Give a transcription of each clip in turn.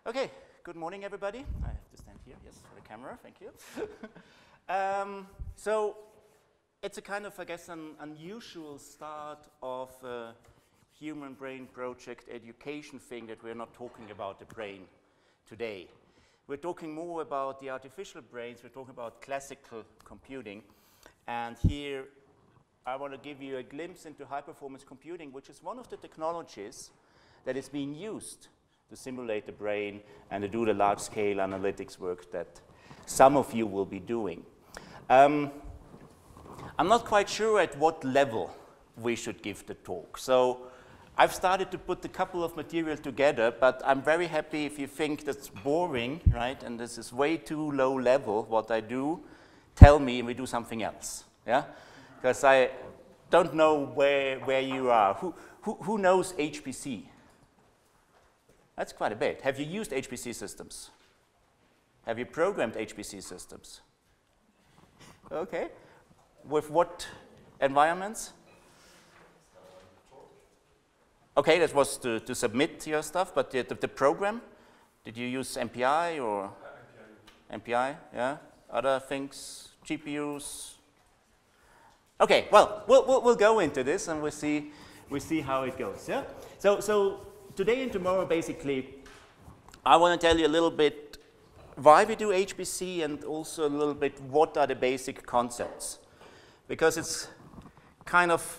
Okay, good morning, everybody. I have to stand here, yes, for the camera, thank you. So, it's a kind of, I guess, an unusual start of a human brain project education thing that we're not talking about the brain today. We're talking more about the artificial brains, we're talking about classical computing, and here I want to give you a glimpse into high-performance computing, which is one of the technologies that is being used to simulate the brain and to do the large-scale analytics work that some of you will be doing. I'm not quite sure at what level we should give the talk. So I've started to put a couple of material together, but I'm very happy if you think that's boring, right? And this is way too low level, what I do, tell me and we do something else, yeah? Because I don't know where you are. Who knows HPC? That's quite a bit. Have you used HPC systems? Have you programmed HPC systems? Okay. With what environments? Okay, that was to submit your stuff, but the program? Did you use MPI or? MPI, yeah. Other things, GPUs? Okay, well, we'll go into this and we'll see how it goes, yeah? So today and tomorrow, basically, I want to tell you a little bit why we do HPC and also a little bit what are the basic concepts. Because it's kind of,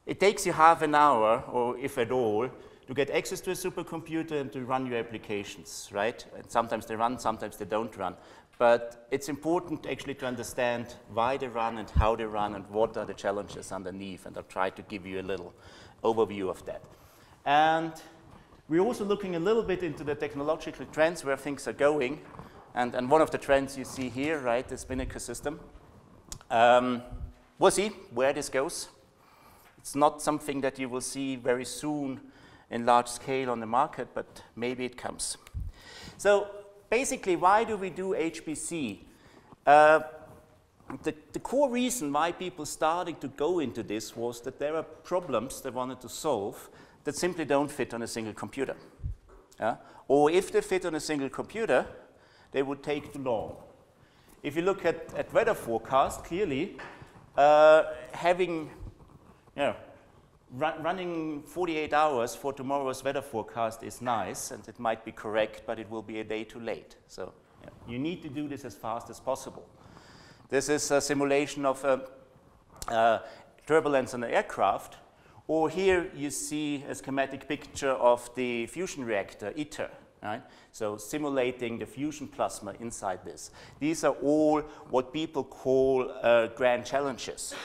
it takes you half an hour, or if at all, to get access to a supercomputer and to run your applications, right? And sometimes they run, sometimes they don't run. But it's important actually to understand why they run and how they run and what are the challenges underneath, and I'll try to give you a little overview of that. And we're also looking a little bit into the technological trends where things are going, and one of the trends you see here, right, the Spinnaker system. We'll see where this goes. It's not something that you will see very soon in large scale on the market, but maybe it comes. So basically, why do we do HPC? The core reason why people started to go into this was that there are problems they wanted to solve that simply don't fit on a single computer. Yeah? Or if they fit on a single computer, they would take too long. If you look at weather forecast, clearly, running 48 hours for tomorrow's weather forecast is nice, and it might be correct, but it will be a day too late. So yeah, you need to do this as fast as possible. This is a simulation of turbulence on an aircraft, or here you see a schematic picture of the fusion reactor, ITER. Right? So simulating the fusion plasma inside this. These are all what people call grand challenges.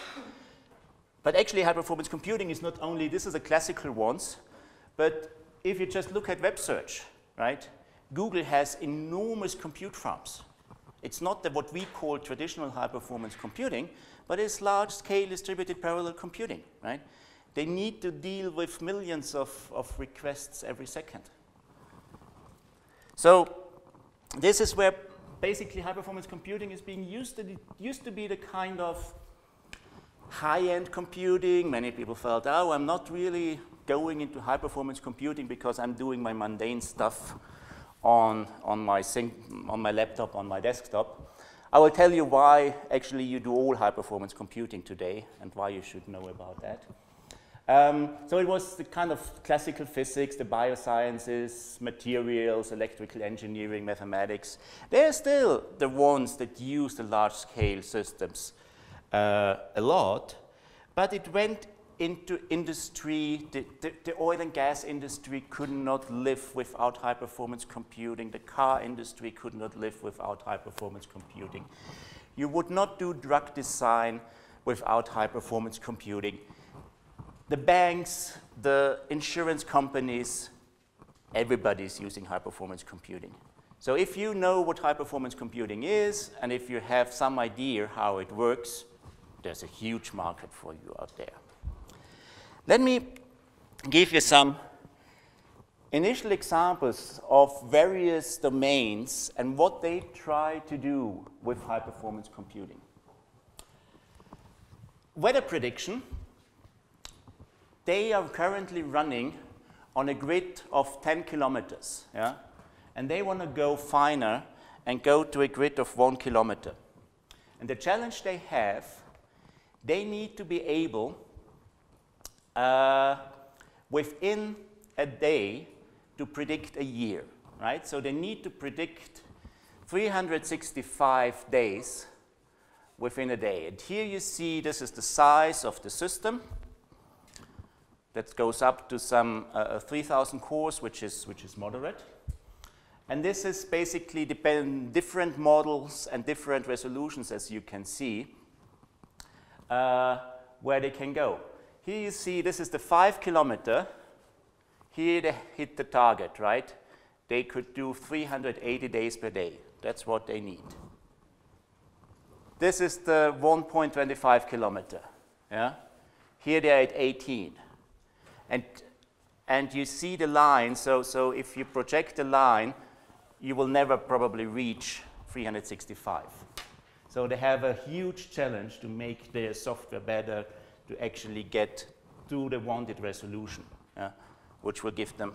But actually, high-performance computing is not only, this is the classical ones, but if you just look at web search, right? Google has enormous compute farms. It's not what we call traditional high-performance computing, but it's large-scale distributed parallel computing, right? They need to deal with millions of requests every second. So this is where basically high-performance computing is being used. It used to be the kind of high-end computing. Many people felt, oh, I'm not really going into high-performance computing because I'm doing my mundane stuff on my laptop, on my desktop. I will tell you why actually you do all high-performance computing today and why you should know about that. So it was the kind of classical physics, the biosciences, materials, electrical engineering, mathematics. They're still the ones that use the large-scale systems a lot, but it went into industry. The oil and gas industry could not live without high-performance computing. The car industry could not live without high-performance computing. You would not do drug design without high-performance computing. The banks, the insurance companies, everybody's using high-performance computing. So if you know what high-performance computing is, and if you have some idea how it works, there's a huge market for you out there. Let me give you some initial examples of various domains and what they try to do with high-performance computing. Weather prediction. They are currently running on a grid of 10 kilometers. Yeah? and they want to go finer and go to a grid of 1 kilometer. And the challenge they have, they need to be able, within a day, to predict a year, right? So they need to predict 365 days within a day. And here you see this is the size of the system. That goes up to some 3,000 cores, which is moderate. And this is basically different models and different resolutions, as you can see, where they can go. Here you see this is the 5 kilometer. Here they hit the target, right? They could do 380 days per day. That's what they need. This is the 1.25 kilometer. Yeah? Here they are at 18. And you see the line, so if you project the line, you will never probably reach 365. So they have a huge challenge to make their software better, to actually get to the wanted resolution, which will give them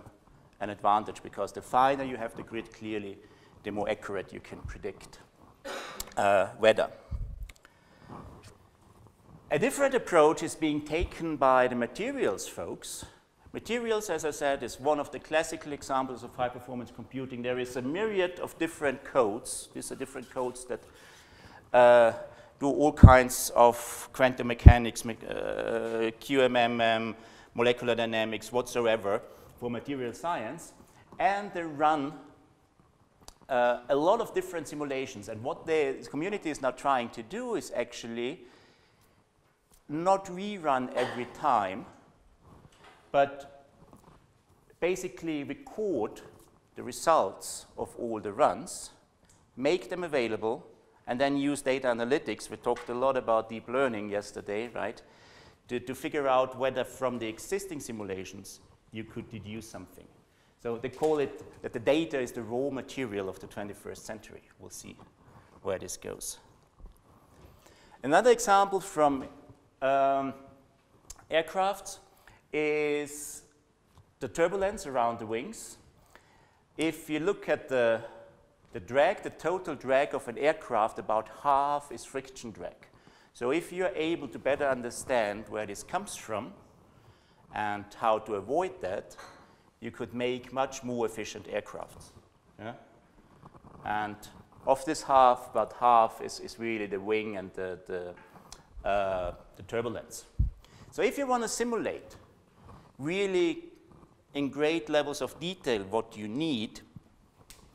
an advantage, because the finer you have the grid clearly, the more accurate you can predict weather. A different approach is being taken by the materials folks. Materials, as I said, is one of the classical examples of high-performance computing. There is a myriad of different codes. These are different codes that do all kinds of quantum mechanics, QMMM, molecular dynamics, whatsoever, for material science. And they run a lot of different simulations. And what the community is now trying to do is actually not rerun every time, but basically record the results of all the runs, make them available, and then use data analytics. We talked a lot about deep learning yesterday, right? To figure out whether from the existing simulations you could deduce something. So they call it that the data is the raw material of the 21st century. We'll see where this goes. Another example from aircraft is the turbulence around the wings. If you look at the drag, the total drag of an aircraft, about half is friction drag. So if you're able to better understand where this comes from and how to avoid that, you could make much more efficient aircraft. Yeah? And of this half, about half is really the wing and the turbulence. So if you want to simulate really in great levels of detail what you need,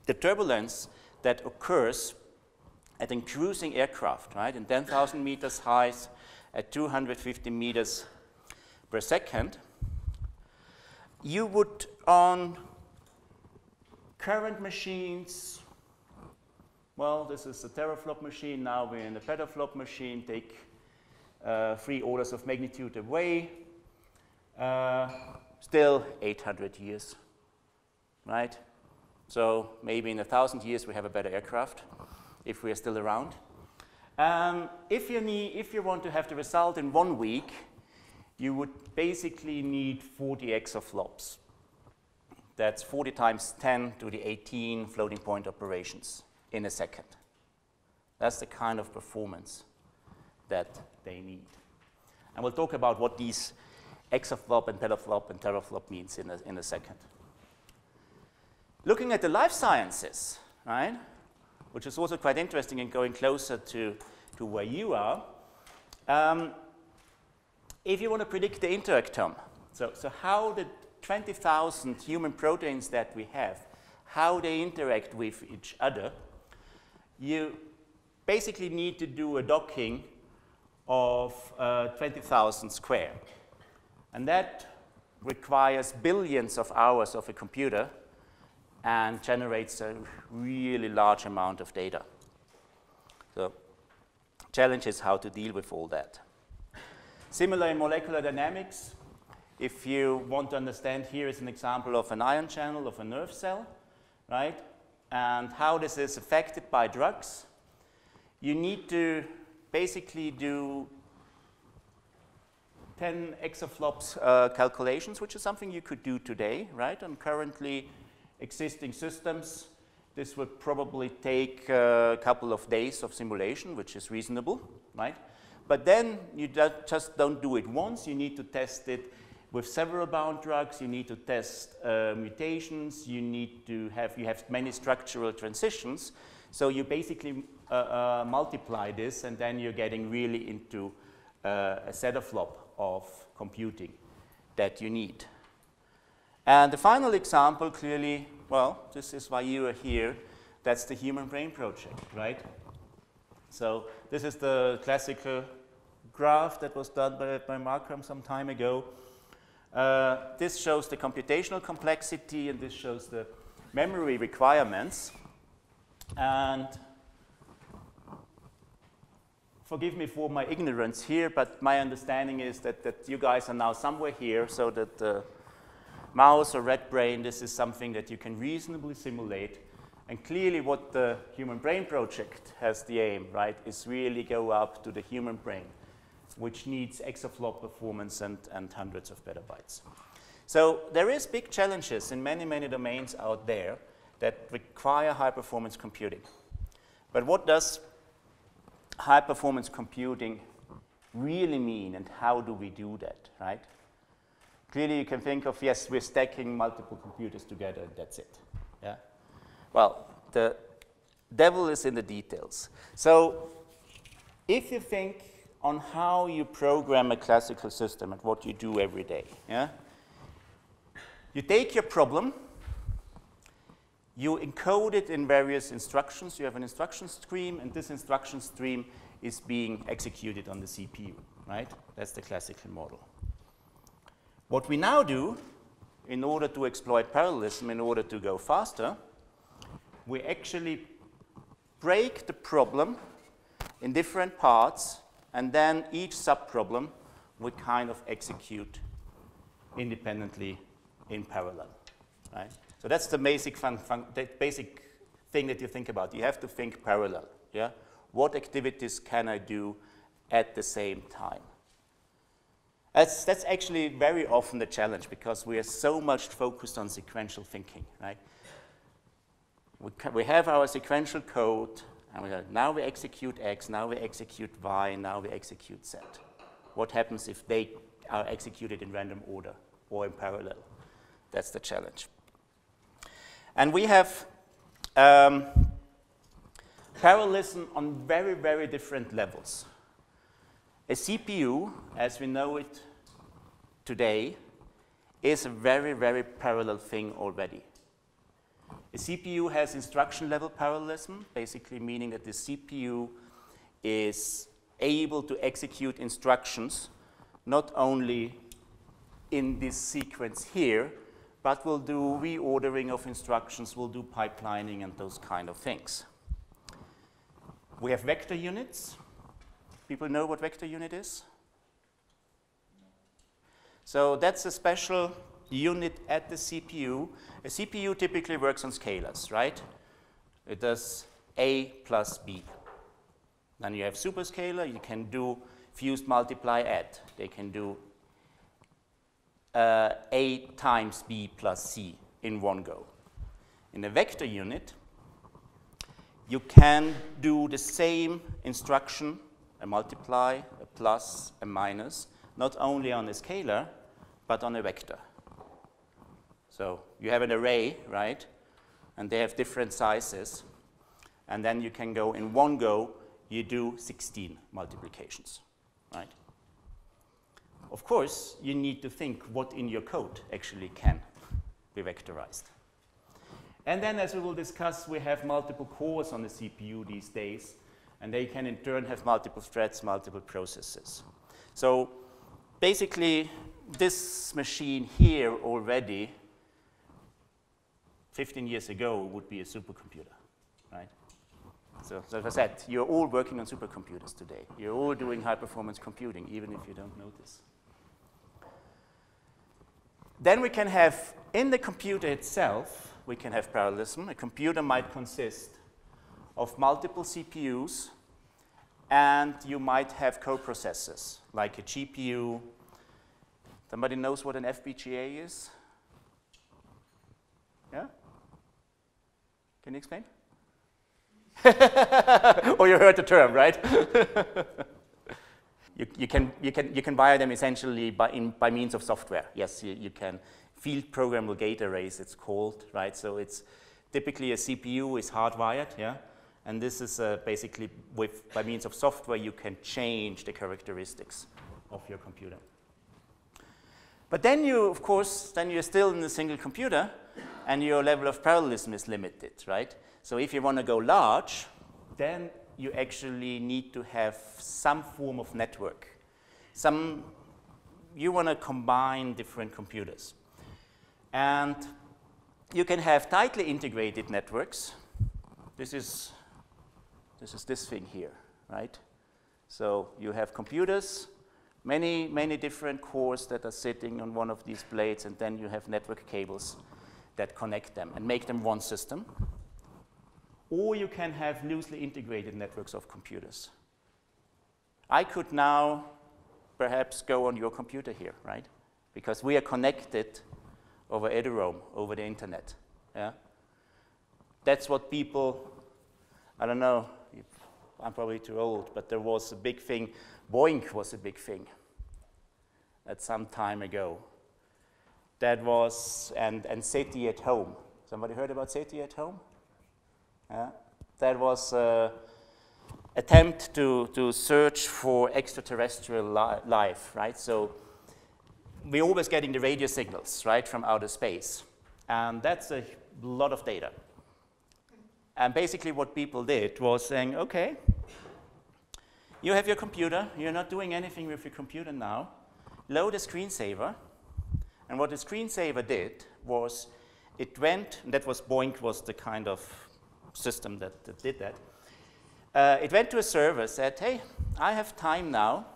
the turbulence that occurs at a cruising aircraft, right, in 10,000 meters high at 250 meters per second, you would, on current machines, well, this is a teraflop machine, now we're in a petaflop machine, take 3 orders of magnitude away, still 800 years, right? So maybe in 1,000 years we have a better aircraft, if we are still around. If you want to have the result in 1 week, you would basically need 40 exaflops. That's 40 times 10 to the 18 floating point operations in a second. That's the kind of performance that they need. And we'll talk about what these exaflop and petaflop and teraflop means in a second. Looking at the life sciences, right, which is also quite interesting and going closer to where you are, if you want to predict the interactome, so how the 20,000 human proteins that we have, how they interact with each other, you basically need to do a docking of 20,000 square. And that requires billions of hours of a computer and generates a really large amount of data. So challenge is how to deal with all that. Similar in molecular dynamics, if you want to understand, here is an example of an ion channel of a nerve cell, right? And how this is affected by drugs. You need to basically do 10 exaflops calculations, which is something you could do today, right? On currently existing systems, This would probably take a couple of days of simulation, which is reasonable, right? But then you just don't do it once. You need to test it with several bound drugs. You need to test mutations. You have many structural transitions. So you basically multiply this, and then you're getting really into a zetaflop of computing that you need. And the final example, clearly, well, this is why you are here. That's the Human Brain Project, right? So this is the classical graph that was done by Markram some time ago. This shows the computational complexity, and this shows the memory requirements. And forgive me for my ignorance here, but my understanding is that you guys are now somewhere here, so that the mouse or rat brain, this is something that you can reasonably simulate. And clearly what the Human Brain Project has the aim, right, is really go up to the human brain, which needs exaflop performance and hundreds of petabytes. So there is big challenges in many, many domains out there that require high-performance computing. But what does high-performance computing really mean, and how do we do that, right? Clearly you can think of, yes, we're stacking multiple computers together, and that's it. Yeah? Well, the devil is in the details. So if you think on how you program a classical system and what you do every day, yeah? You take your problem, you encode it in various instructions. You have an instruction stream, and this instruction stream is being executed on the CPU, right? That's the classical model. What we now do, in order to exploit parallelism, in order to go faster, we actually break the problem in different parts, and then each subproblem we kind of execute independently in parallel, right? So that's the basic thing that you think about. You have to think parallel, yeah? What activities can I do at the same time? That's actually very often the challenge, because we are so much focused on sequential thinking, right? We have our sequential code, and we go, now we execute X, now we execute Y, now we execute Z. What happens if they are executed in random order or in parallel? That's the challenge. And we have parallelism on very, very different levels. A CPU, as we know it today, is a very, very parallel thing already. A CPU has instruction-level parallelism, basically meaning that the CPU is able to execute instructions not only in this sequence here, but will do reordering of instructions, will do pipelining and those kind of things. We have vector units. People know what vector unit is? So that's a special unit at the CPU. A CPU typically works on scalars, right? It does A plus B. Then you have superscalar. You can do fused multiply add. They can do A times B plus C in one go. In a vector unit, you can do the same instruction, a multiply, a plus, a minus, not only on a scalar, but on a vector. So you have an array, right? And they have different sizes. And then you can go in one go, you do 16 multiplications, right? Of course, you need to think what in your code actually can be vectorized. And then, as we will discuss, we have multiple cores on the CPU these days, and they can in turn have multiple threads, multiple processes. So basically, this machine here already, 15 years ago, would be a supercomputer, right? So as I said, you're all working on supercomputers today. You're all doing high-performance computing, even if you don't notice. Then we can have, in the computer itself, we can have parallelism. A computer might consist of multiple CPUs, and you might have coprocessors, like a GPU. Somebody knows what an FPGA is? Yeah? Can you explain? Or you heard the term, right? you can wire them essentially by means of software. Yes, you can. Field programmable gate arrays, it's called, right? So it's typically a CPU is hardwired, yeah? And this is basically by means of software, you can change the characteristics of your computer. But then of course, you're still in a single computer, and your level of parallelism is limited, right? So if you want to go large, then you actually need to have some form of network. You want to combine different computers. And you can have tightly integrated networks. This is this thing here, right? So you have computers, many different cores that are sitting on one of these blades, and then you have network cables that connect them and make them one system. Or you can have loosely integrated networks of computers. I could now perhaps go on your computer here, right? Because we are connected over Ethereum, over the internet. Yeah? That's what people, I don't know, I'm probably too old, but there was a big thing. Boink was a big thing at some time ago. That was, and SETI at home. Somebody heard about SETI at home? Yeah? That was an attempt to search for extraterrestrial life, right? So we're always getting the radio signals, right, from outer space. And that's a lot of data. And basically what people did was saying, okay, you have your computer, you're not doing anything with your computer now, load a screensaver. And what the screensaver did was it went, and that was Boink was the kind of system that did that. It went to a server, said, hey, I have time now,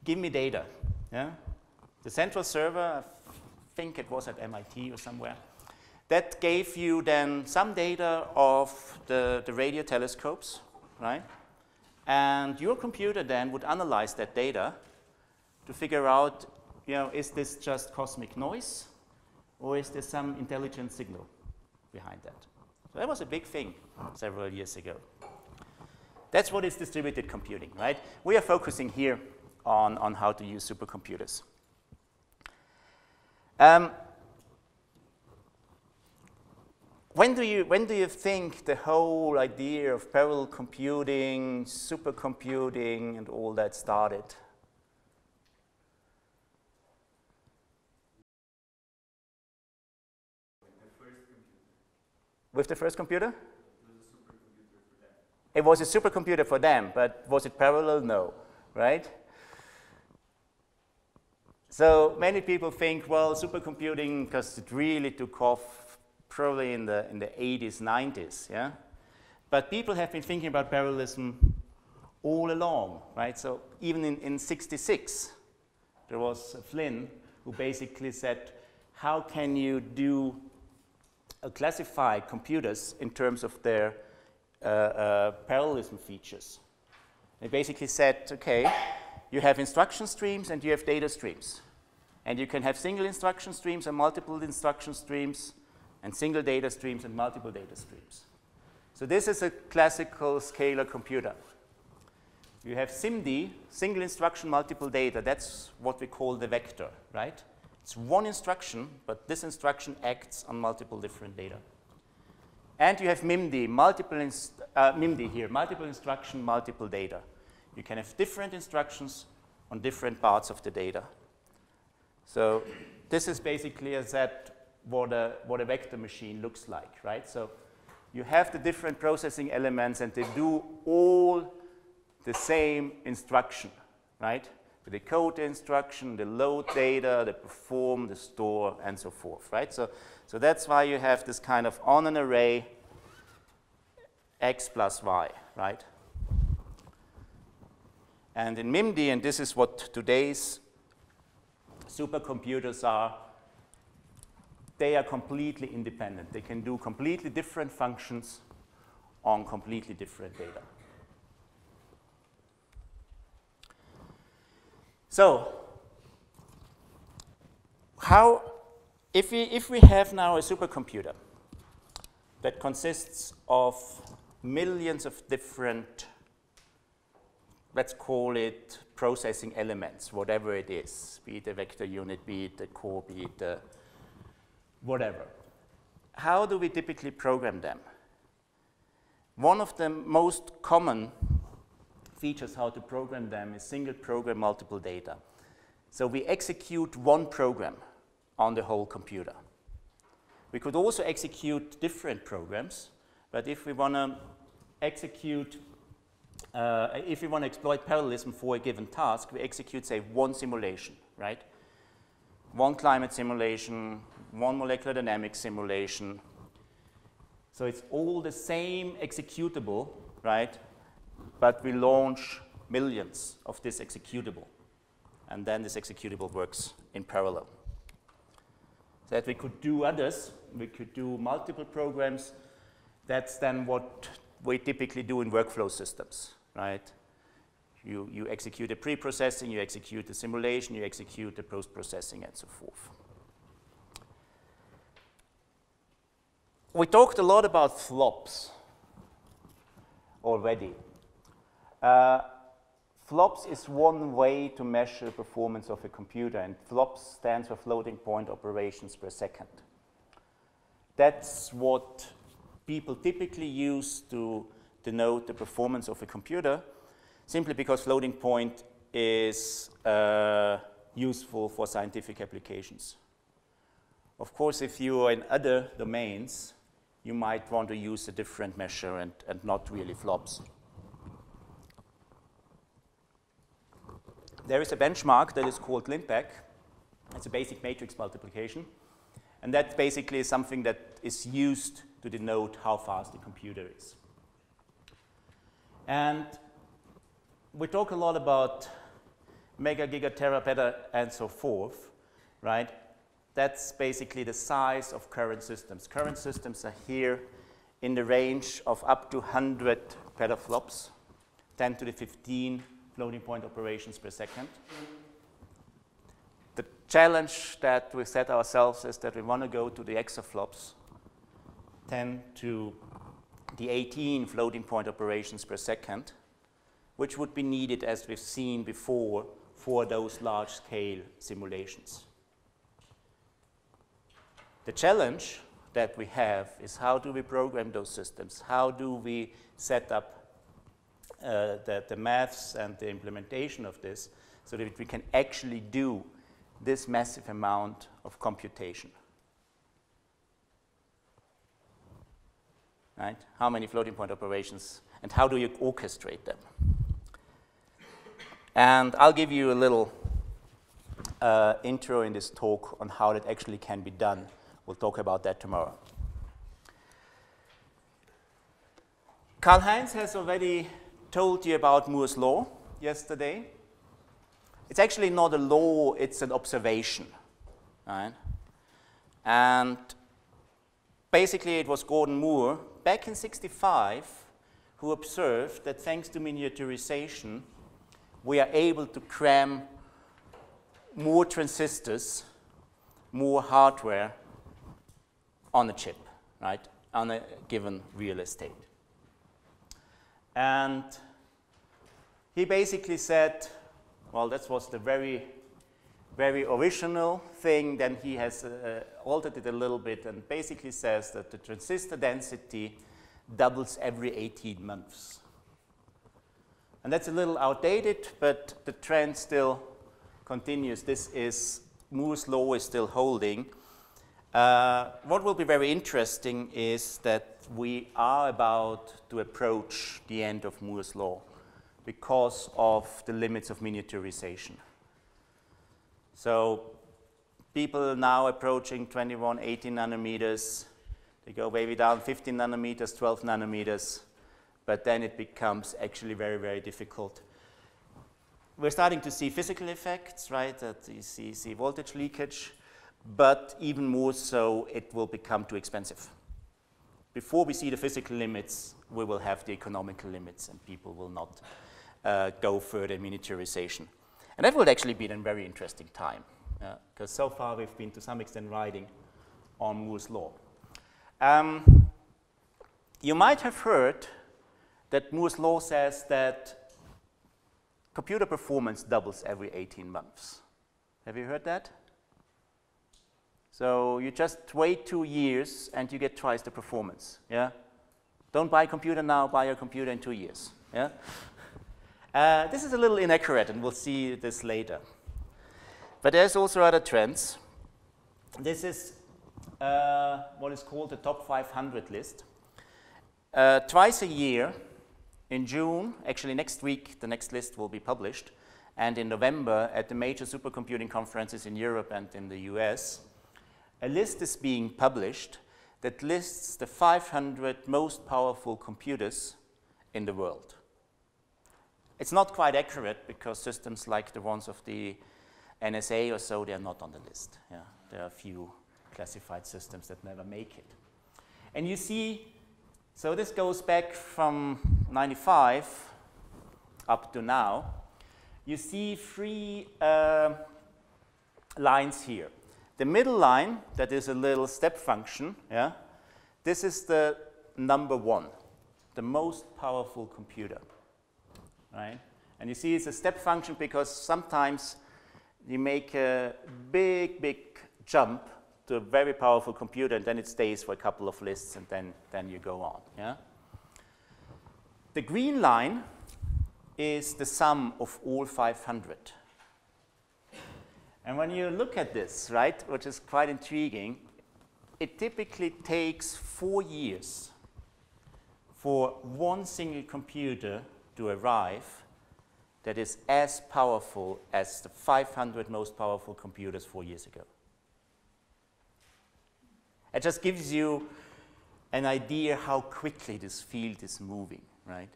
give me data. Yeah? The central server, I think it was at MIT or somewhere, that gave you then some data of the radio telescopes, right? And your computer then would analyze that data to figure out, is this just cosmic noise, or is there some intelligent signal behind that? So that was a big thing several years ago. That's what is distributed computing, right? We are focusing here on how to use supercomputers. When do you think the whole idea of parallel computing, supercomputing, and all that started? With the first computer? It was a supercomputer for them, but was it parallel? No, right? So many people think, well, supercomputing, because it really took off probably in the 80s, 90s, yeah? But people have been thinking about parallelism all along, right? So even in 66, there was Flynn who basically said, how can you classify computers in terms of their parallelism features? They basically said, okay, you have instruction streams and you have data streams. And you can have single instruction streams and multiple instruction streams, and single data streams and multiple data streams. So this is a classical scalar computer. You have SIMD, single instruction, multiple data. That's what we call the vector, right? It's one instruction, but this instruction acts on multiple different data. And you have MIMD, MIMD here, multiple instruction, multiple data. You can have different instructions on different parts of the data. So this is basically what a vector machine looks like, right? So you have the different processing elements, and they do all the same instruction, right? The decode instruction, the load data, the perform, the store, and so forth, right? So that's why you have this kind of on an array x plus y, right? And in MIMD, and this is what today's supercomputers are, they are completely independent. They can do completely different functions on completely different data. So, if we have now a supercomputer that consists of millions of different, let's call it processing elements, whatever it is, be it a vector unit, be it a core, be it a whatever. How do we typically program them? One of the most common features how to program them is single program, multiple data. So we execute one program on the whole computer. We could also execute different programs, but if we want to execute, if we want to exploit parallelism for a given task, we execute, say, one simulation, right? One climate simulation, one molecular dynamics simulation. So it's all the same executable, right? But we launch millions of this executable. And then this executable works in parallel. So that we could do others, we could do multiple programs. That's then what we typically do in workflow systems, right? You execute the pre-processing, you execute the simulation, you execute the post-processing, and so forth. We talked a lot about flops already. Flops is one way to measure performance of a computer, and flops stands for floating point operations per second. That's what people typically use to denote the performance of a computer, simply because floating point is useful for scientific applications. Of course, if you are in other domains, you might want to use a different measure and not really flops. There is a benchmark that is called Lindbeck. It's a basic matrix multiplication. And that basically is something that is used to denote how fast the computer is. And we talk a lot about mega, giga, tera, peta, and so forth, right? That's basically the size of current systems. Current systems are here in the range of up to 100 petaflops, 10 to the 15 floating point operations per second. The challenge that we set ourselves is that we want to go to the exaflops, 10 to the 18 floating point operations per second, which would be needed, as we've seen before, for those large-scale simulations. The challenge that we have is how do we program those systems? How do we set up the maths and the implementation of this so that we can actually do this massive amount of computation? Right? How many floating point operations, and how do you orchestrate them? And I'll give you a little intro in this talk on how that actually can be done. We'll talk about that tomorrow. Karl-Heinz has already told you about Moore's law yesterday. It's actually not a law, it's an observation. Right? And basically it was Gordon Moore back in '65 who observed that thanks to miniaturization we are able to cram more transistors, more hardware on a chip, right, on a given real estate. And he basically said, well, that was the very, very original thing. Then he has altered it a little bit and basically says that the transistor density doubles every 18 months. And that's a little outdated, but the trend still continues. This is, Moore's law is still holding. What will be very interesting is that we are about to approach the end of Moore's law because of the limits of miniaturization. So people are now approaching 21, 18 nanometers. They go maybe down 15 nanometers, 12 nanometers, but then it becomes actually very, very difficult. We're starting to see physical effects, right, that you see voltage leakage, but even more so, it will become too expensive. Before we see the physical limits, we will have the economical limits, and people will not go further in miniaturization. And that will actually be a very interesting time, because so far we've been to some extent riding on Moore's law. You might have heard that Moore's law says that computer performance doubles every 18 months. Have you heard that? So you just wait 2 years and you get twice the performance. Yeah? Don't buy a computer now, buy a computer in 2 years. Yeah? This is a little inaccurate, and we'll see this later. But there's also other trends. This is what is called the top 500 list. Twice a year, in June, actually next week, the next list will be published, and in November at the major supercomputing conferences in Europe and in the US, a list is being published that lists the 500 most powerful computers in the world. It's not quite accurate because systems like the ones of the NSA or so, they are not on the list. Yeah, there are a few classified systems that never make it. And you see, so this goes back from 95 up to now. You see 3 lines here. The middle line, that is a little step function, yeah? This is the number 1, the most powerful computer, right? And you see it's a step function because sometimes you make a big, big jump to a very powerful computer, and then it stays for a couple of lists, and then you go on, yeah? The green line is the sum of all 500. And when you look at this, right, which is quite intriguing, it typically takes 4 years for one single computer to arrive that is as powerful as the 500 most powerful computers 4 years ago. It just gives you an idea how quickly this field is moving, right?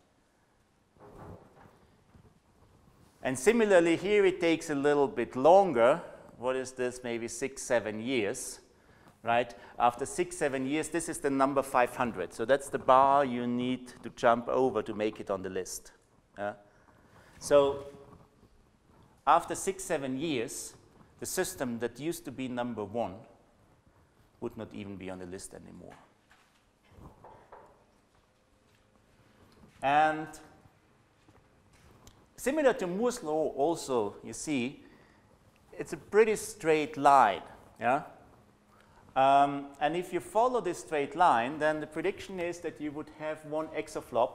And similarly, here it takes a little bit longer. What is this? Maybe 6, 7 years, right? After 6, 7 years, this is the number 500. So that's the bar you need to jump over to make it on the list. So after 6, 7 years, the system that used to be number 1 would not even be on the list anymore. And similar to Moore's law also, you see, it's a pretty straight line, yeah? And if you follow this straight line, then the prediction is that you would have 1 exaflop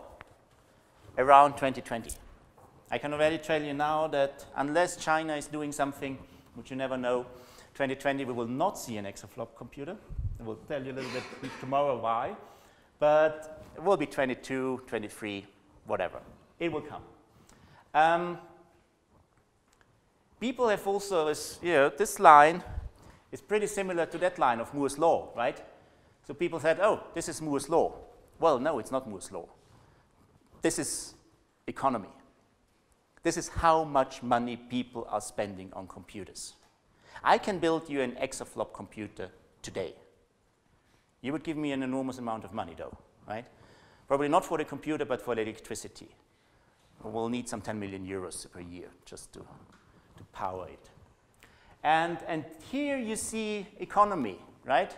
around 2020. I can already tell you now that unless China is doing something, which you never know, 2020 we will not see an exaflop computer. I will tell you a little bit tomorrow why. But it will be 22, 23, whatever. It will come. People have also, this line is pretty similar to that line of Moore's law, right? So people said, oh, this is Moore's law. Well, no, it's not Moore's law. This is economy. This is how much money people are spending on computers. I can build you an exaflop computer today. You would give me an enormous amount of money, though, right? Probably not for the computer, but for the electricity. We'll need some 10 million euros per year just to power it. And here you see economy, right?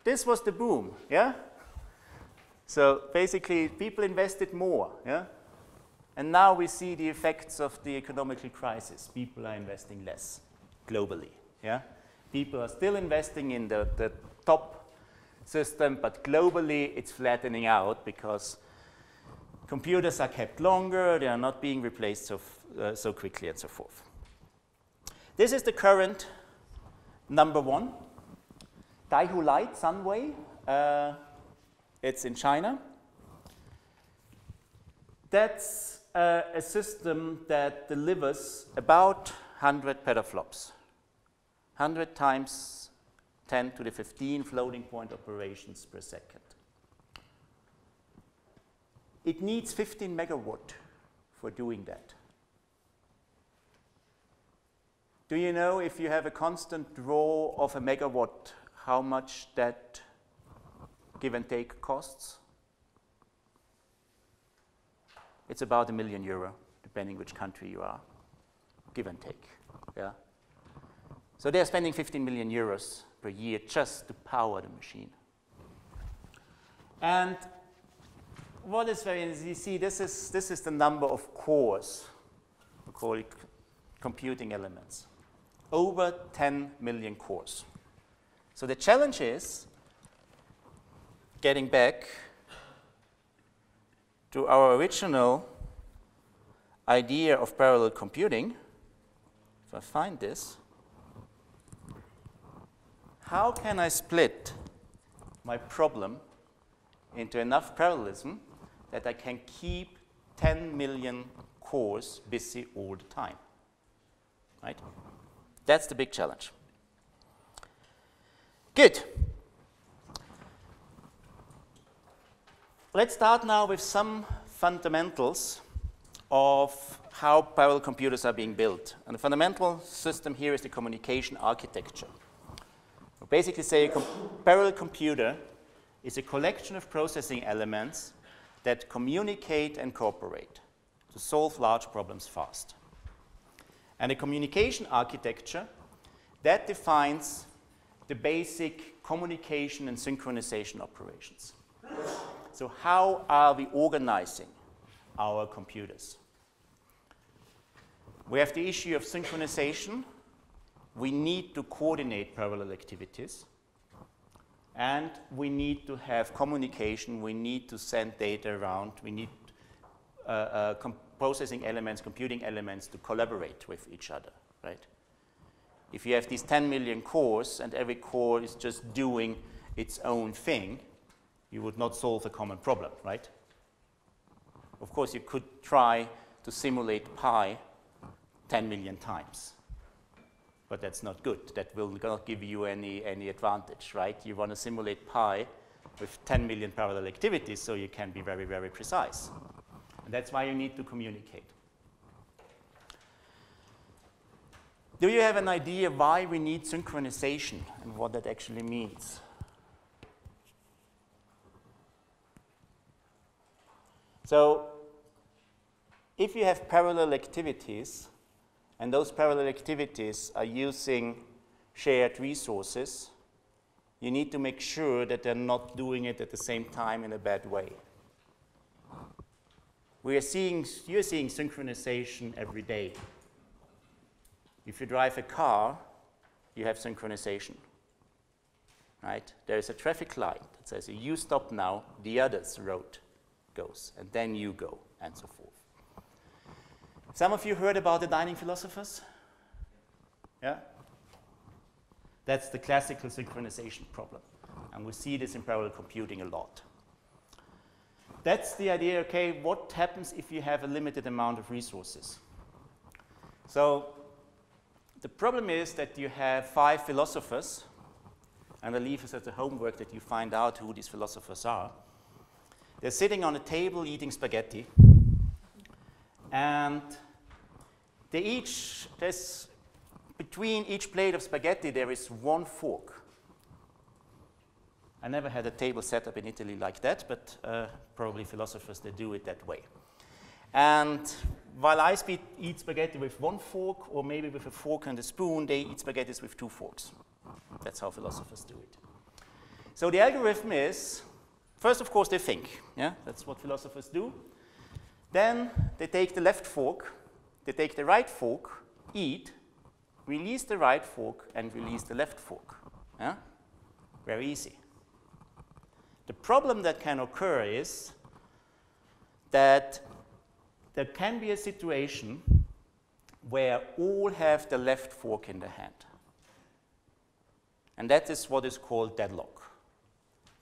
This was the boom, yeah? So basically, people invested more, yeah? And now we see the effects of the economic crisis. People are investing less globally, yeah? People are still investing in the top system, but globally it's flattening out because computers are kept longer, they are not being replaced so quickly and so forth. This is the current number 1, Daihu Light Sunway. It's in China. That's a system that delivers about 100 petaflops, 100 times 10 to the 15 floating point operations per second. It needs 15 megawatt for doing that. Do you know if you have a constant draw of a megawatt, how much that give and take costs? It's about €1 million, depending which country you are, give and take. Yeah. So they're spending 15 million euros per year just to power the machine. And what is very, you see, this is the number of cores, we call it computing elements. Over 10 million cores. So the challenge is getting back to our original idea of parallel computing. If I find this, how can I split my problem into enough parallelism that I can keep 10 million cores busy all the time, right? That's the big challenge. Good. Let's start now with some fundamentals of how parallel computers are being built. And the fundamental system here is the communication architecture. We basically say a parallel computer is a collection of processing elements that communicate and cooperate to solve large problems fast. And a communication architecture that defines the basic communication and synchronization operations. So how are we organizing our computers? We have the issue of synchronization. We need to coordinate parallel activities. And we need to have communication. We need to send data around. We need processing elements, computing elements to collaborate with each other, right? If you have these 10 million cores and every core is just doing its own thing, you would not solve a common problem, right? Of course, you could try to simulate pi 10 million times. But that's not good. That will not give you any advantage, right? You want to simulate pi with 10 million parallel activities so you can be very, very precise. And that's why you need to communicate. Do you have an idea why we need synchronization and what that actually means? So if you have parallel activities, and those parallel activities are using shared resources, you need to make sure that they're not doing it at the same time in a bad way. You're seeing synchronization every day. If you drive a car, you have synchronization, right? There is a traffic light that says, you stop now, the other's road goes, and then you go, and so forth. Some of you heard about the dining philosophers? Yeah? That's the classical synchronization problem. And we see this in parallel computing a lot. That's the idea, okay, what happens if you have a limited amount of resources? So the problem is that you have 5 philosophers, and I leave us as a homework that you find out who these philosophers are. They're sitting on a table eating spaghetti, and between each plate of spaghetti there is one fork. I never had a table set up in Italy like that, but probably philosophers, they do it that way. And while I eat spaghetti with one fork, or maybe with a fork and a spoon, they eat spaghettis with 2 forks. That's how philosophers do it. So the algorithm is, first, of course, they think. Yeah? That's what philosophers do. Then they take the left fork, they take the right fork, eat, release the right fork, and release the left fork. Yeah? Very easy. The problem that can occur is that there can be a situation where all have the left fork in the hand. And that is what is called deadlock.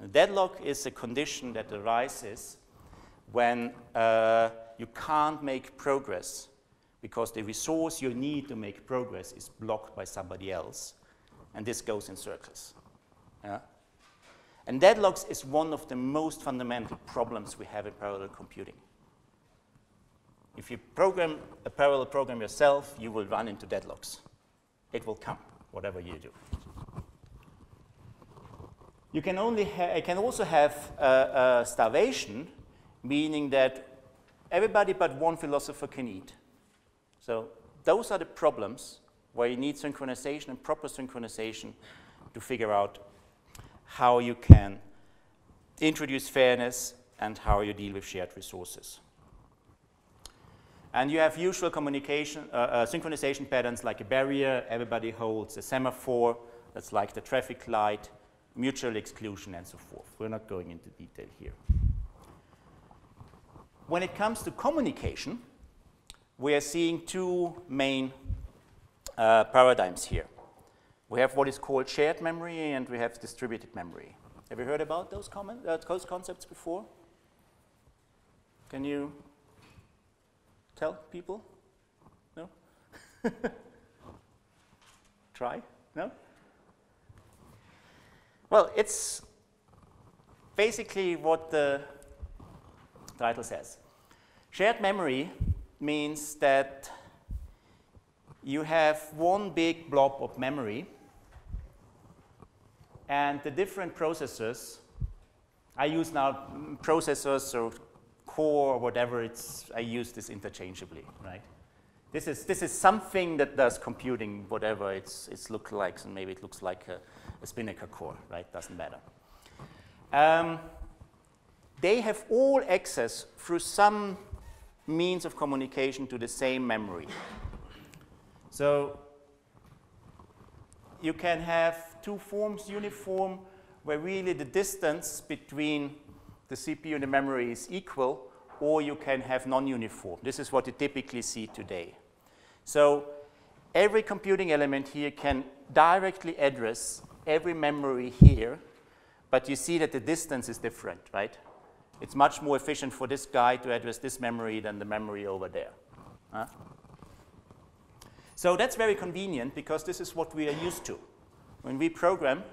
And deadlock is a condition that arises when you can't make progress because the resource you need to make progress is blocked by somebody else, and this goes in circles. Yeah? And deadlocks is one of the most fundamental problems we have in parallel computing. If you program a parallel program yourself, you will run into deadlocks. It will come, whatever you do. You can also have starvation, meaning that everybody but one philosopher can eat. So those are the problems where you need synchronization and proper synchronization to figure out how you can introduce fairness and how you deal with shared resources. And you have usual communication, synchronization patterns like a barrier, everybody holds a semaphore, that's like the traffic light, mutual exclusion, and so forth. We're not going into detail here. When it comes to communication, we are seeing two main paradigms here. We have what is called shared memory, and we have distributed memory. Have you heard about those concepts before? Can you tell people? No? Try? No? Well, it's basically what the title says. Shared memory means that you have one big blob of memory, and the different processors, I use now processors or core or whatever, I use this interchangeably, right? This is something that does computing, whatever it's look like, so maybe it looks like a Spinnaker core, right? Doesn't matter. They have all access through some means of communication to the same memory. So you can have two forms, uniform, where really the distance between the CPU and the memory is equal, or you can have non-uniform. This is what you typically see today. So every computing element here can directly address every memory here, but you see that the distance is different, right? It's much more efficient for this guy to address this memory than the memory over there. So that's very convenient because this is what we are used to. When we program,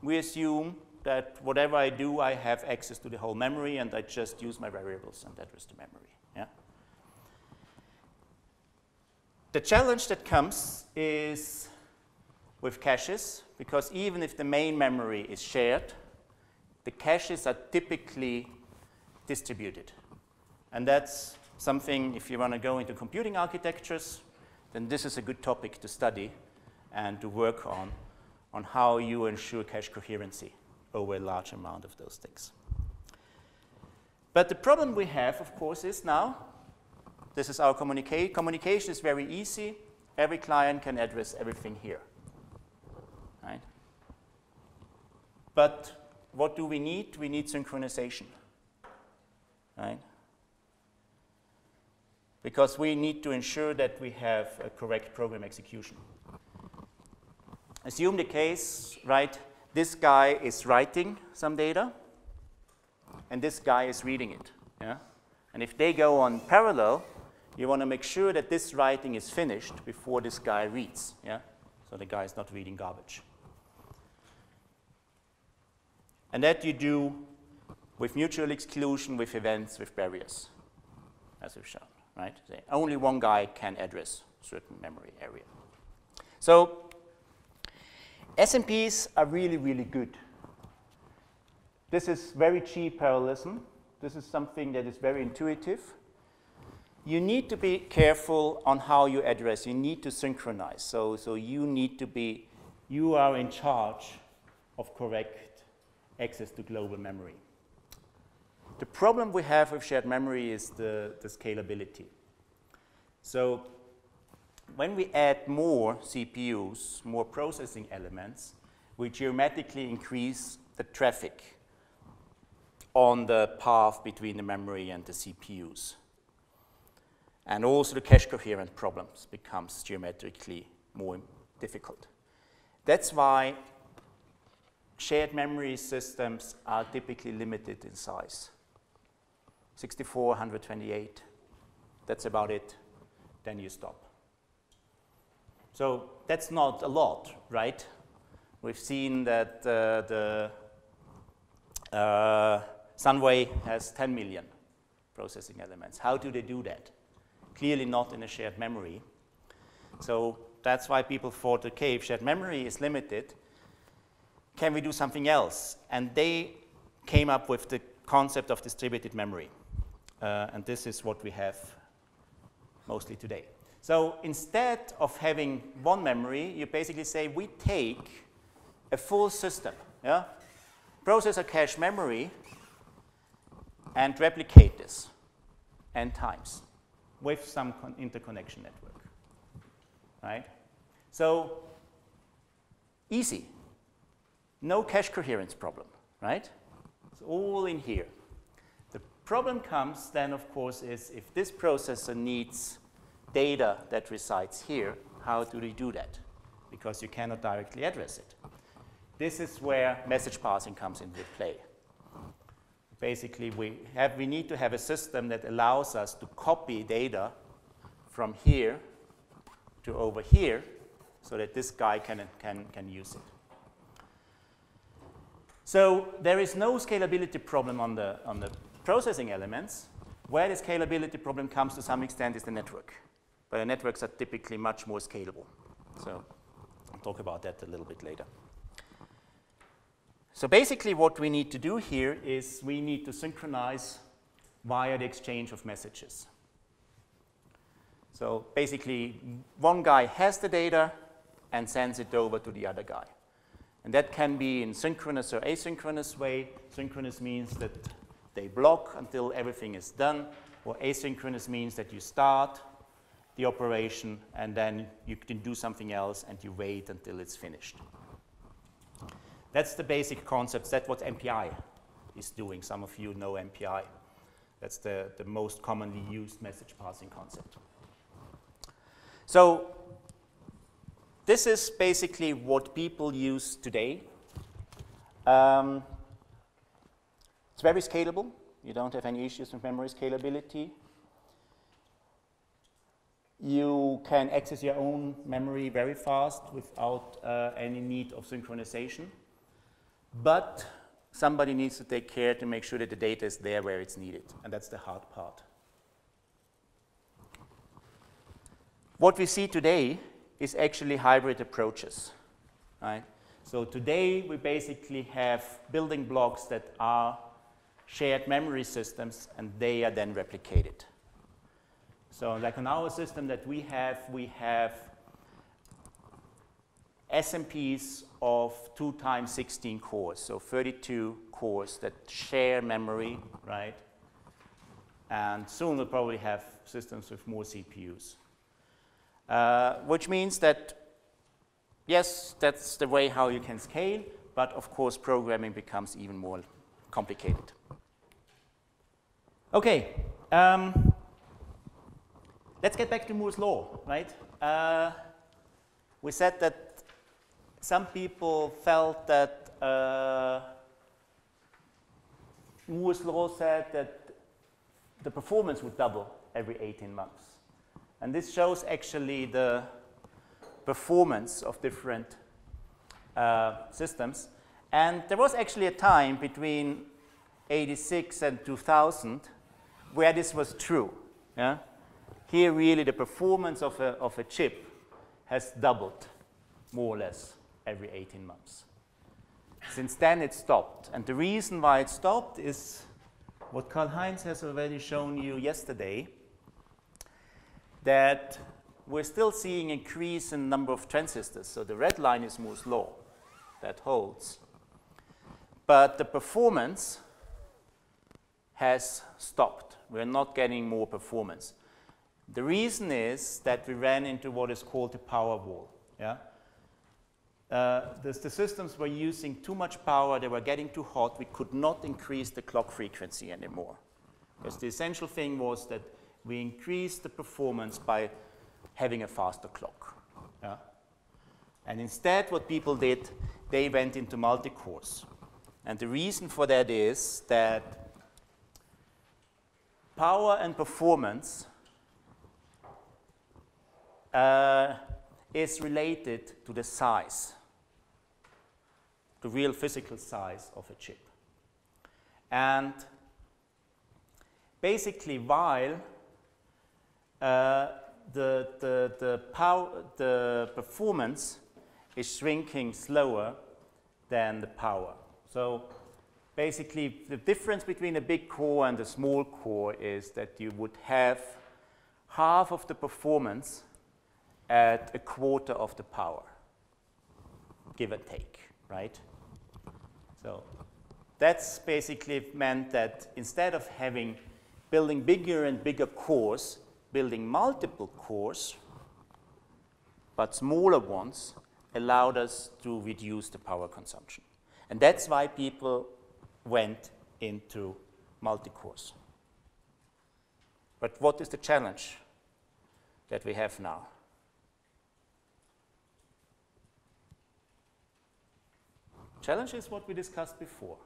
we assume that whatever I do, I have access to the whole memory, and I just use my variables and address the memory. Yeah? The challenge that comes is with caches, because even if the main memory is shared, the caches are typically distributed. And that's something, if you want to go into computing architectures, then this is a good topic to study and to work on how you ensure cache coherency over a large amount of those things. But the problem we have, of course, is now, this is our communication. Communication is very easy. Every client can address everything here. Right? But what do we need? We need synchronization. Right? Because we need to ensure that we have a correct program execution. Assume the case, right? This guy is writing some data, and this guy is reading it. Yeah? And if they go on parallel, you want to make sure that this writing is finished before this guy reads. Yeah? So the guy is not reading garbage. And that you do with mutual exclusion, with events, with barriers, as we've shown. Right? Only one guy can address a certain memory area. So SMPs are really, really good. This is very cheap parallelism. This is something that is very intuitive. You need to be careful on how you address. You need to synchronize. So you need to be, you are in charge of correct access to global memory. The problem we have with shared memory is the scalability. So when we add more CPUs, more processing elements, we geometrically increase the traffic on the path between the memory and the CPUs. And also the cache coherent problems becomes geometrically more difficult. That's why shared memory systems are typically limited in size. 64, 128, that's about it, then you stop. So that's not a lot, right? We've seen that the Sunway has 10 million processing elements. How do they do that? Clearly not in a shared memory. So that's why people thought, okay, if shared memory is limited, can we do something else? And they came up with the concept of distributed memory. And this is what we have mostly today. So instead of having one memory, you basically say we take a full system, yeah? Processor cache memory, and replicate this n times with some interconnection network, right? So easy. No cache coherence problem, right? It's all in here. The problem comes then, of course, is if this processor needs data that resides here, how do they do that? Because you cannot directly address it. This is where message passing comes into play. Basically, we need to have a system that allows us to copy data from here to over here so that this guy can use it. So there is no scalability problem on the processing elements. Where the scalability problem comes to some extent is the network. But the networks are typically much more scalable. So I'll talk about that a little bit later. So basically what we need to do here is we need to synchronize via the exchange of messages. So basically one guy has the data and sends it over to the other guy. And that can be in synchronous or asynchronous way. Synchronous means that they block until everything is done, or asynchronous means that you start the operation and then you can do something else and you wait until it's finished. That's the basic concepts. That's what MPI is doing. Some of you know MPI. That's the most commonly used message passing concept. So this is basically what people use today. It's very scalable. You don't have any issues with memory scalability. You can access your own memory very fast without any need of synchronization. But somebody needs to take care to make sure that the data is there where it's needed, and that's the hard part. What we see today is actually hybrid approaches, right? So today we basically have building blocks that are shared memory systems, and they are then replicated. So like on our system that we have SMPs of 2 times 16 cores, so 32 cores that share memory, right? And soon we'll probably have systems with more CPUs. Which means that, yes, that's the way how you can scale, but of course programming becomes even more complicated. Okay, let's get back to Moore's law, right? We said that some people felt that Moore's law said that the performance would double every 18 months. And this shows actually the performance of different systems. And there was actually a time between 86 and 2000 where this was true. Yeah? Here really the performance of a chip has doubled, more or less, every 18 months. Since then it stopped. And the reason why it stopped is what Karl-Heinz has already shown you yesterday, that we're still seeing an increase in number of transistors. So the red line is Moore's law. That holds. But the performance has stopped. We're not getting more performance. The reason is that we ran into what is called the power wall. Yeah? The systems were using too much power. They were getting too hot. We could not increase the clock frequency anymore. Because the essential thing was that we increased the performance by having a faster clock. Yeah? And instead, what people did, they went into multi-cores. And the reason for that is that power and performance is related to the size, the real physical size of a chip. And basically, while the performance is shrinking slower than the power. So basically, the difference between a big core and a small core is that you would have half of the performance at a quarter of the power, give or take, right? So That's basically meant that instead of building bigger and bigger cores, building multiple cores, but smaller ones, allowed us to reduce the power consumption. And that's why people went into multi-cores. But what is the challenge that we have now? Challenge is what we discussed before.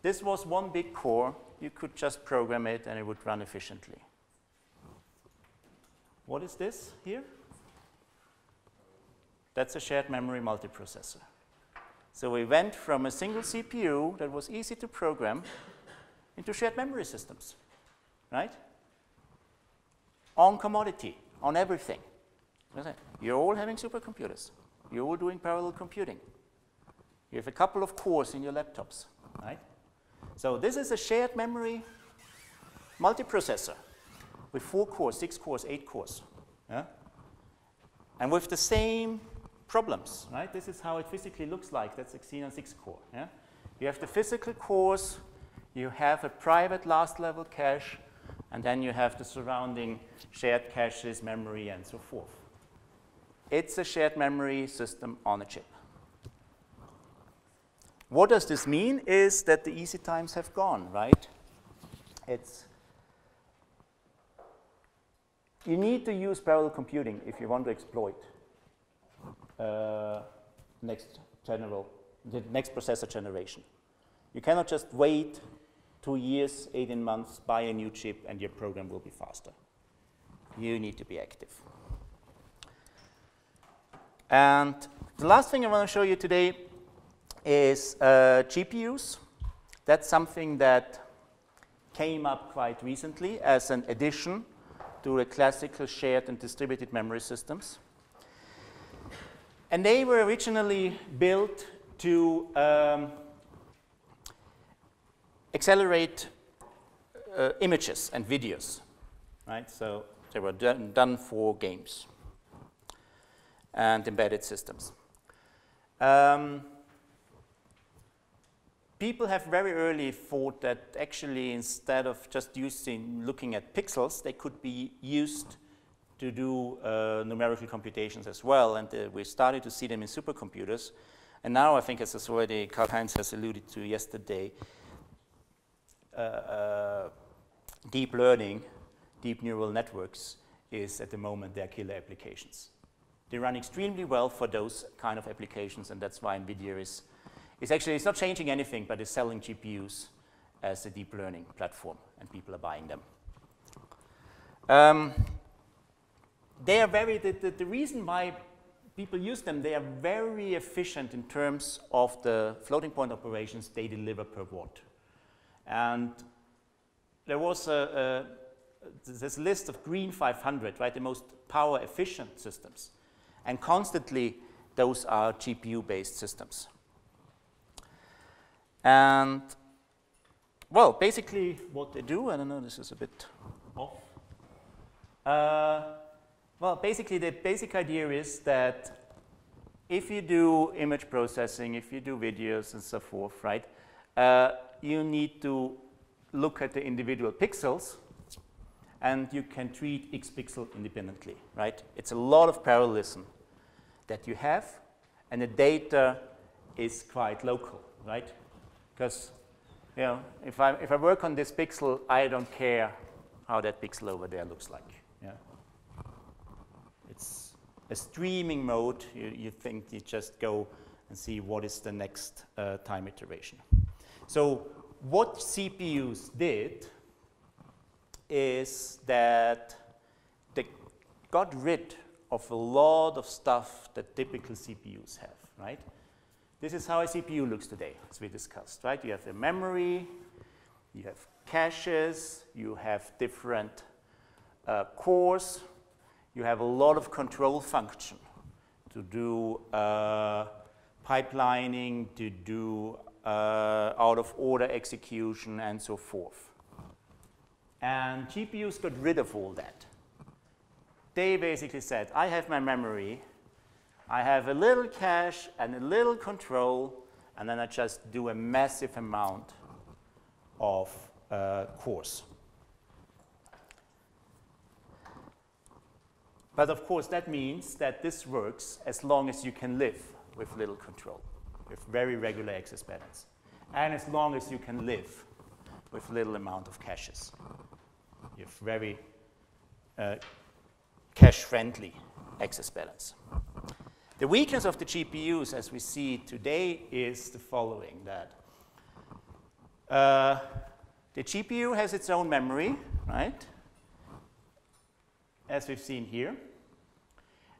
This was one big core. You could just program it and it would run efficiently. What is this here? That's a shared memory multiprocessor. So we went from a single CPU that was easy to program into shared memory systems, right? On commodity, on everything. You're all having supercomputers. You're all doing parallel computing. You have a couple of cores in your laptops, right? So this is a shared memory multiprocessor with 4 cores, 6 cores, 8 cores. Yeah? And with the same problems, right? This is how it physically looks like. That's a Xenon 6 core. Yeah? You have the physical cores, you have a private last level cache, and then you have the surrounding shared caches, memory, and so forth. It's a shared memory system on a chip. What does this mean is that the easy times have gone, right? You need to use parallel computing if you want to exploit the next processor generation. You cannot just wait 2 years, 18 months, buy a new chip, and your program will be faster. You need to be active. And the last thing I want to show you today is GPUs. That's something that came up quite recently as an addition to the classical shared and distributed memory systems. And they were originally built to accelerate images and videos, right? So they were done for games and embedded systems. People have very early thought that actually instead of just looking at pixels, they could be used to do numerical computations as well, and we started to see them in supercomputers. And now I think, as already Karl-Heinz has alluded to yesterday, deep learning, deep neural networks is at the moment their killer applications. They run extremely well for those kind of applications, and that's why NVIDIA it's not changing anything, but it's selling GPUs as a deep learning platform, and people are buying them. They are the reason why people use them, they are very efficient in terms of the floating point operations they deliver per watt. And there was this list of Green 500, right, the most power efficient systems. And constantly, those are GPU-based systems. And, well, basically what they do, I don't know, this is a bit off. Well, basically the basic idea is that if you do image processing, if you do videos and so forth, right, you need to look at the individual pixels, and you can treat each pixel independently, right? It's a lot of parallelism that you have, and the data is quite local, right? Because, you know, if I work on this pixel, I don't care how that pixel over there looks like. Yeah, it's a streaming mode. You think you just go and see what is the next time iteration. So what CPUs did is that they got rid of a lot of stuff that typical CPUs have, right? This is how a CPU looks today, as we discussed, right? You have the memory, you have caches, you have different cores, you have a lot of control function to do pipelining, to do out-of-order execution, and so forth. And GPUs got rid of all that. They basically said, I have my memory, I have a little cache and a little control, and then I just do a massive amount of cores. But of course, that means that this works as long as you can live with little control, with very regular access patterns, and as long as you can live with little amount of caches. You have very cache-friendly access balance. The weakness of the GPUs, as we see today, is the following, that the GPU has its own memory, right, as we've seen here.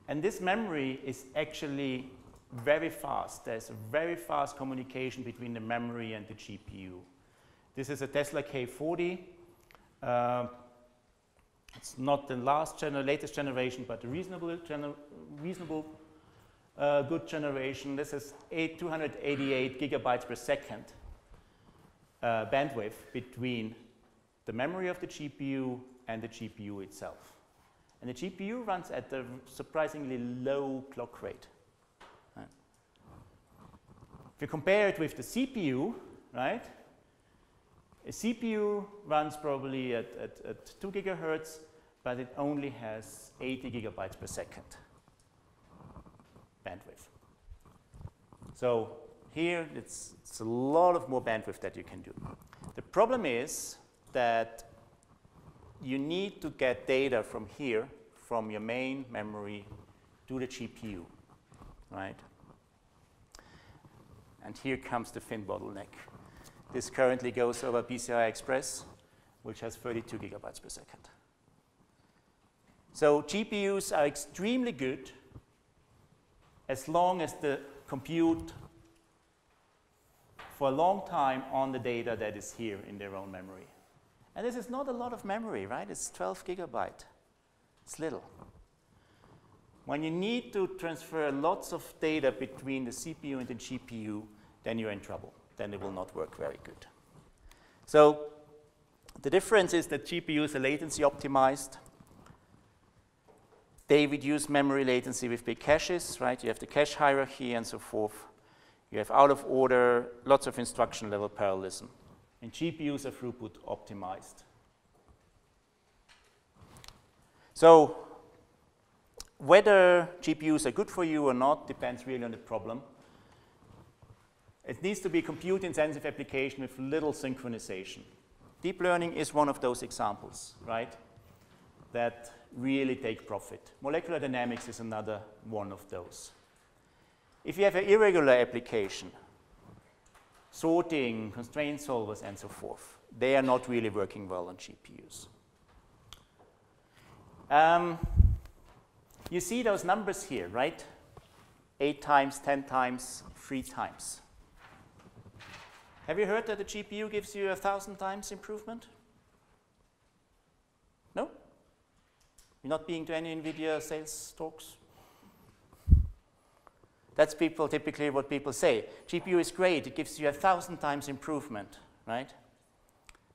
And this memory is actually very fast. There's a very fast communication between the memory and the GPU. This is a Tesla K40. It's not the latest generation, but a reasonable good generation. This is 288 gigabytes per second bandwidth between the memory of the GPU and the GPU itself. And the GPU runs at a surprisingly low clock rate. Right? If you compare it with the CPU, right? A CPU runs probably at 2 gigahertz, but it only has 80 gigabytes per second bandwidth. So here, it's a lot of more bandwidth that you can do. The problem is that you need to get data from here, from your main memory to the GPU, right? And here comes the Flynn bottleneck. This currently goes over PCI Express, which has 32 gigabytes per second. So GPUs are extremely good as long as the compute for a long time on the data that is here in their own memory. And this is not a lot of memory, right? It's 12 gigabyte. It's little. When you need to transfer lots of data between the CPU and the GPU, then you're in trouble. Then it will not work very good. So the difference is that GPUs are latency optimized. They reduce memory latency with big caches, right? You have the cache hierarchy and so forth. You have out of order, lots of instruction level parallelism. And GPUs are throughput optimized. So whether GPUs are good for you or not depends really on the problem. It needs to be a compute-intensive application with little synchronization. Deep learning is one of those examples, right, that really take profit. Molecular dynamics is another one of those. If you have an irregular application, sorting, constraint solvers, and so forth, they are not really working well on GPUs. You see those numbers here, right? 8 times, 10 times, 3 times. Have you heard that the GPU gives you 1,000 times improvement? No? You're not being to any NVIDIA sales talks? That's typically what people say. GPU is great, it gives you 1,000 times improvement, right?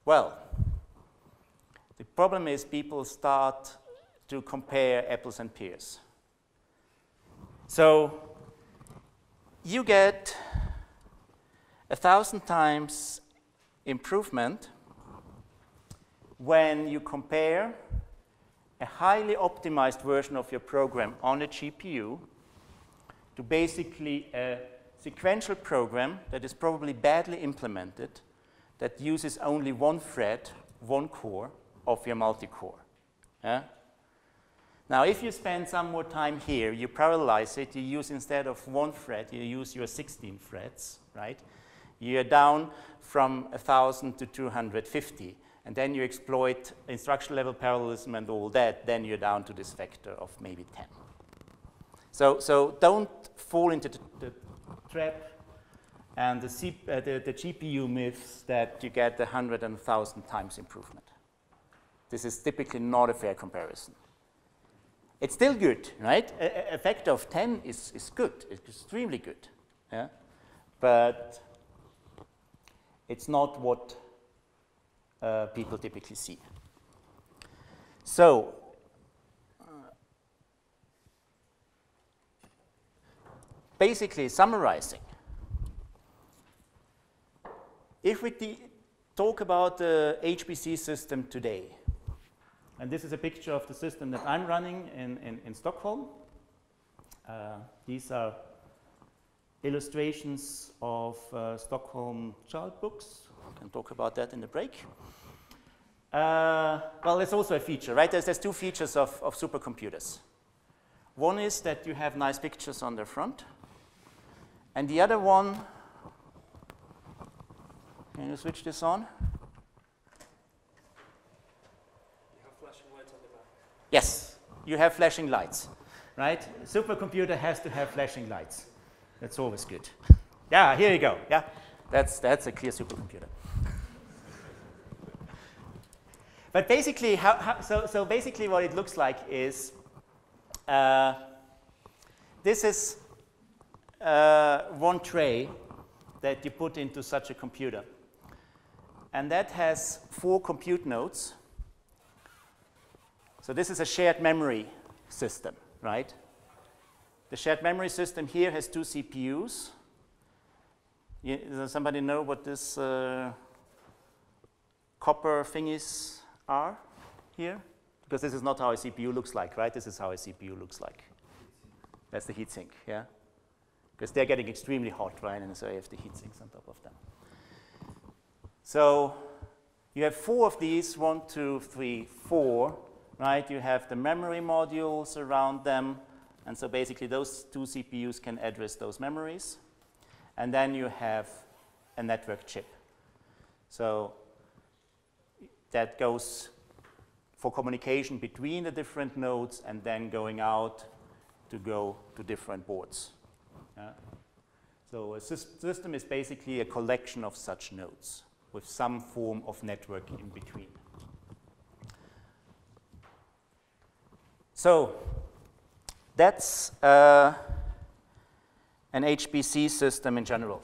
Well, the problem is people start to compare apples and pears. So you get 1,000 times improvement when you compare a highly optimized version of your program on a GPU to basically a sequential program that is probably badly implemented that uses only one thread, one core of your multicore. Yeah? Now, if you spend some more time here, you parallelize it, you use instead of one thread, you use your 16 threads, right? You're down from 1,000 to 250, and then you exploit instruction level parallelism and all that, then you're down to this factor of maybe 10. So don't fall into the trap and the GPU myths that you get 100 and 1,000 times improvement. This is typically not a fair comparison. It's still good, right? A factor of 10 is good, it's extremely good. Yeah? But it's not what people typically see. So, basically summarizing, if we talk about the HPC system today. And this is a picture of the system that I'm running in Stockholm. These are illustrations of Stockholm child books. I can talk about that in the break. Well, it's also a feature, right? There's two features of supercomputers. One is that you have nice pictures on the front. And the other one, can you switch this on? You have flashing lights on the back. Yes, you have flashing lights, right? Supercomputer has to have flashing lights. That's always good. Yeah, here you go. Yeah, that's a clear supercomputer. But basically, so basically what it looks like is this is one tray that you put into such a computer. And that has 4 compute nodes. So this is a shared memory system, right? The shared memory system here has 2 CPUs. Does somebody know what this copper thingies are here? Because this is not how a CPU looks like, right? This is how a CPU looks like. That's the heatsink, yeah? Because they're getting extremely hot, right? And so you have the heat sinks on top of them. So you have 4 of these, 1, 2, 3, 4, right? You have the memory modules around them. And so basically those 2 CPUs can address those memories. And then you have a network chip. So that goes for communication between the different nodes and then going out to go to different boards. Yeah? So a system is basically a collection of such nodes with some form of network in between. So that's an HPC system in general.